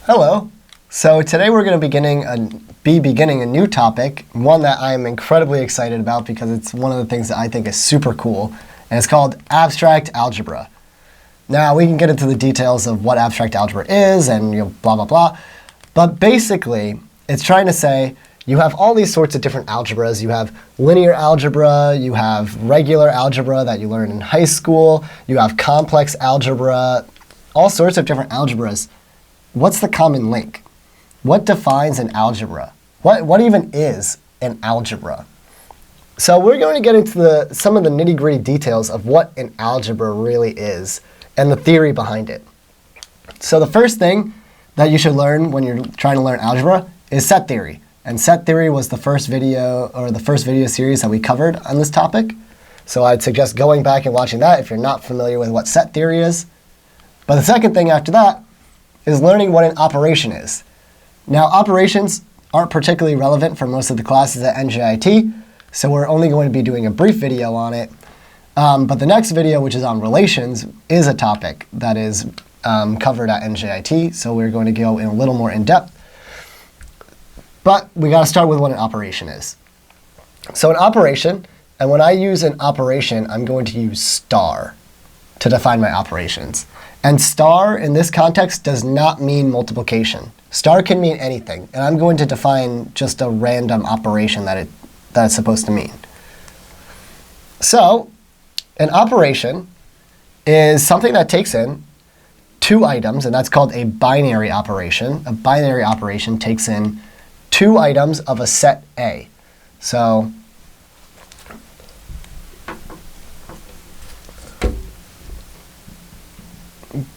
Hello. So today we're going to be beginning a new topic, one that I am incredibly excited about because it's one of the things that I think is super cool, and it's called abstract algebra. Now we can get into the details of what abstract algebra is and blah blah blah, but basically it's trying to say you have all these sorts of different algebras. You have linear algebra, you have regular algebra that you learn in high school, you have complex algebra, all sorts of different algebras. What's the common link? What defines an algebra? What even is an algebra? So we're going to get into some of the nitty-gritty details of what an algebra really is and the theory behind it. So the first thing that you should learn when you're trying to learn algebra is set theory. And set theory was the first video series that we covered on this topic. So I'd suggest going back and watching that if you're not familiar with what set theory is. But the second thing after that is learning what an operation is. Now, operations aren't particularly relevant for most of the classes at NJIT, so we're only going to be doing a brief video on it. But the next video, which is on relations, is a topic that is covered at NJIT, so we're going to go in a little more in depth. But we got to start with what an operation is. So an operation, and when I use an operation, I'm going to use star to define my operations. And star in this context does not mean multiplication. Star can mean anything, and I'm going to define just a random operation that it's supposed to mean. So an operation is something that takes in two items, and that's called a binary operation. A binary operation takes in two items of a set A. So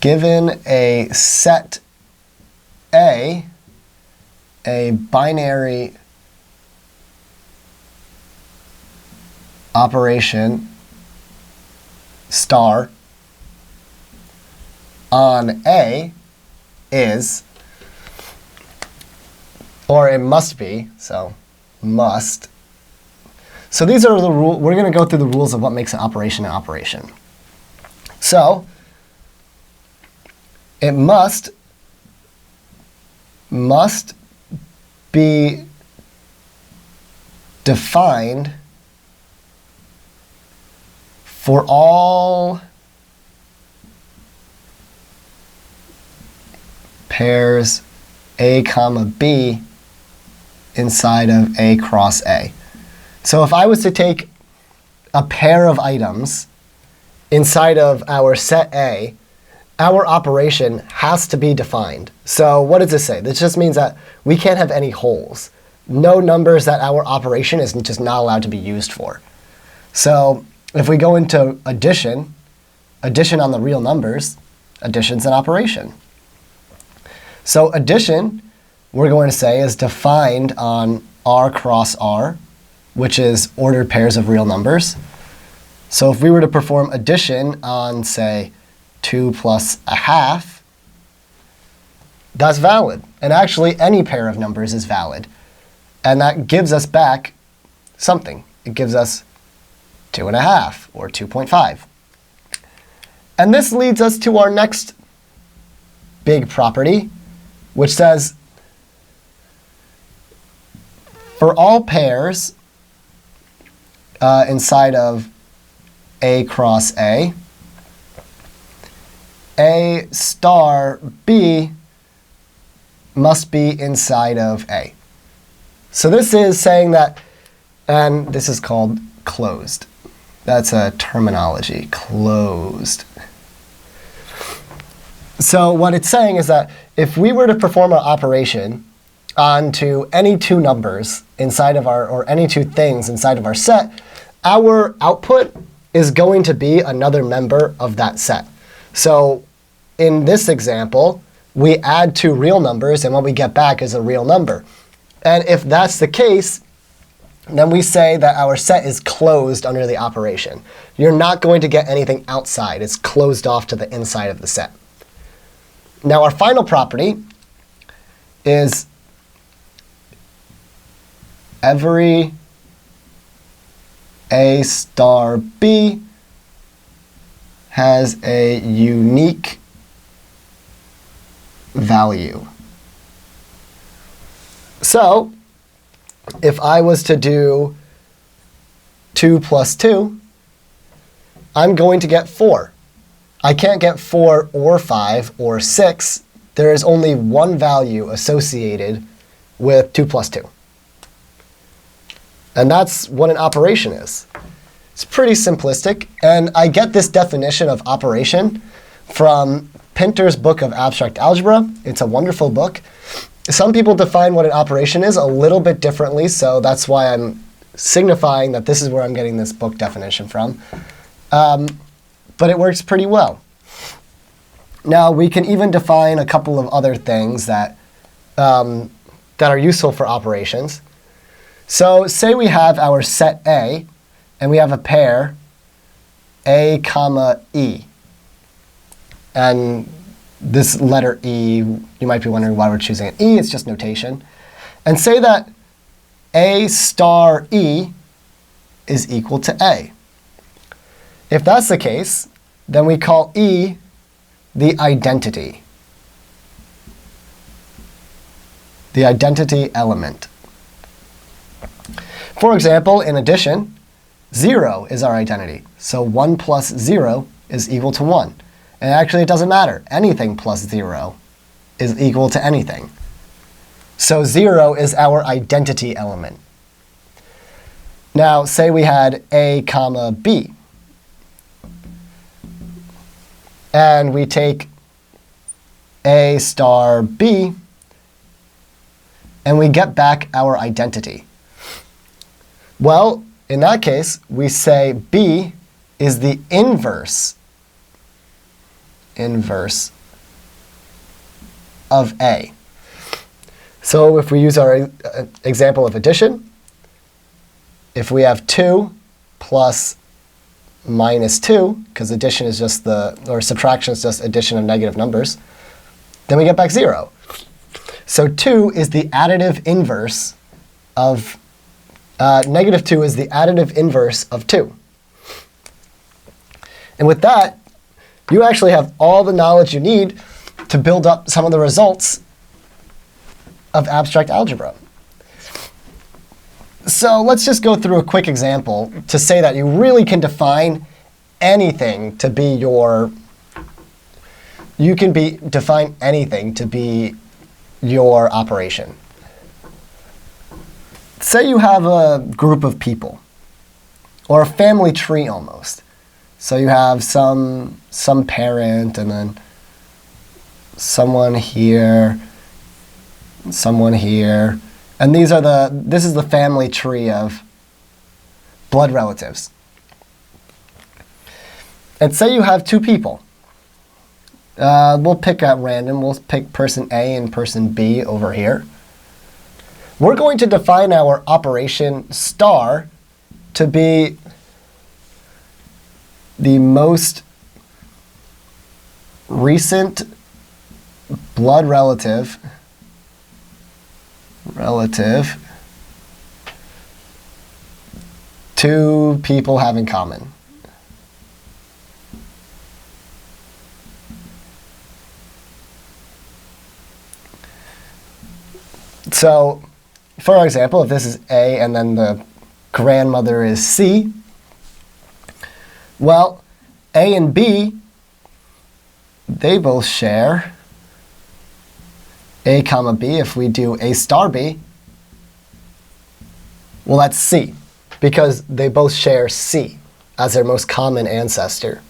given a set A, a binary operation star on A is, or it must be, so must. So these are the rules. We're going to go through the rules of what makes an operation an operation. So it must be defined for all pairs A comma B inside of A cross A. So if I was to take a pair of items inside of our set A, our operation has to be defined. So what does this say? This just means that we can't have any holes. No numbers that our operation is just not allowed to be used for. So if we go into addition on the real numbers, addition's an operation. So addition, we're going to say, is defined on R cross R, which is ordered pairs of real numbers. So if we were to perform addition on, say, 2 plus a half, that's valid. And actually, any pair of numbers is valid. And that gives us back something. It gives us 2.5 or 2.5. And this leads us to our next big property, which says for all pairs inside of A cross A star B must be inside of A. So this is saying that, and this is called closed. That's a terminology, closed. So what it's saying is that if we were to perform an operation onto any two numbers inside of or any two things inside of our set, our output is going to be another member of that set. So in this example, we add two real numbers, and what we get back is a real number. And if that's the case, then we say that our set is closed under the operation. You're not going to get anything outside. It's closed off to the inside of the set. Now our final property is every A star B has a unique value. So if I was to do 2 plus 2, I'm going to get 4. I can't get 4 or 5 or 6. There is only one value associated with 2 plus 2. And that's what an operation is. It's pretty simplistic. And I get this definition of operation from Pinter's book of abstract algebra. It's a wonderful book. Some people define what an operation is a little bit differently, so that's why I'm signifying that this is where I'm getting this book definition from. But it works pretty well. Now, we can even define a couple of other things that are useful for operations. So say we have our set A, and we have a pair A, comma, E. And this letter E, you might be wondering why we're choosing an E. It's just notation. And say that A star E is equal to A. If that's the case, then we call E the identity element. For example, in addition, 0 is our identity. So 1 plus 0 is equal to 1. And actually, it doesn't matter. Anything plus 0 is equal to anything. So 0 is our identity element. Now, say we had A, comma, B. And we take A star B, and we get back our identity. Well, in that case, we say B is the inverse of A. So if we use our example of addition, if we have 2 plus minus 2, because addition is just or subtraction is just addition of negative numbers, then we get back 0. So 2 is the additive inverse of, negative 2 is the additive inverse of 2. And with that, you actually have all the knowledge you need to build up some of the results of abstract algebra. So let's just go through a quick example to say that you really can define anything to be define anything to be your operation. Say you have a group of people, or a family tree almost. So you have some parent, and then someone here, and this is the family tree of blood relatives. And say you have 2 people. We'll pick at random. We'll pick person A and person B over here. We're going to define our operation star to be the most recent blood relative 2 people have in common. So, for example, if this is A and then the grandmother is C, well, A and B, they both share A comma B. If we do A star B, well, that's C, because they both share C as their most common ancestor.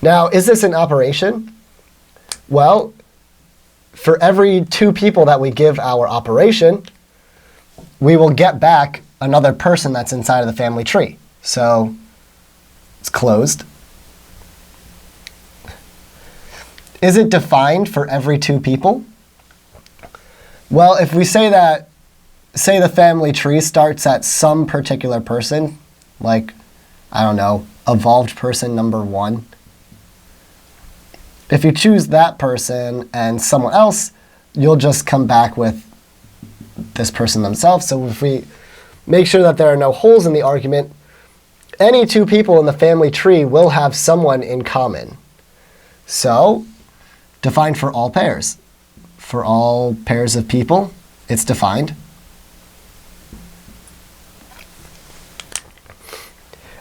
Now, is this an operation? Well, for every 2 people that we give our operation, we will get back another person that's inside of the family tree. So it's closed. Is it defined for every 2 people? Well, if we say the family tree starts at some particular person, like, I don't know, evolved person number 1, if you choose that person and someone else, you'll just come back with this person themselves. So if we make sure that there are no holes in the argument, any 2 people in the family tree will have someone in common. So define for all pairs. For all pairs of people, it's defined.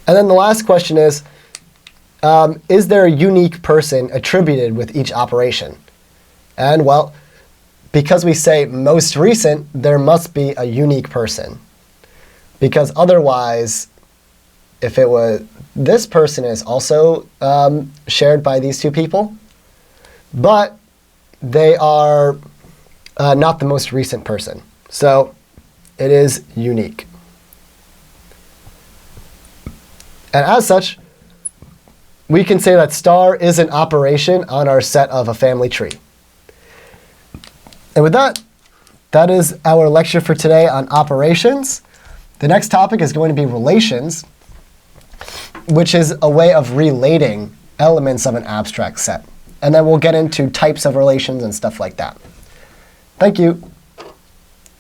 And then the last question is there a unique person attributed with each operation? And well, because we say most recent, there must be a unique person. Because otherwise, if it was, this person is also shared by these two people, but they are not the most recent person. So it is unique. And as such, we can say that star is an operation on our set of a family tree. And with that, that is our lecture for today on operations. The next topic is going to be relations, which is a way of relating elements of an abstract set. And then we'll get into types of relations and stuff like that. Thank you.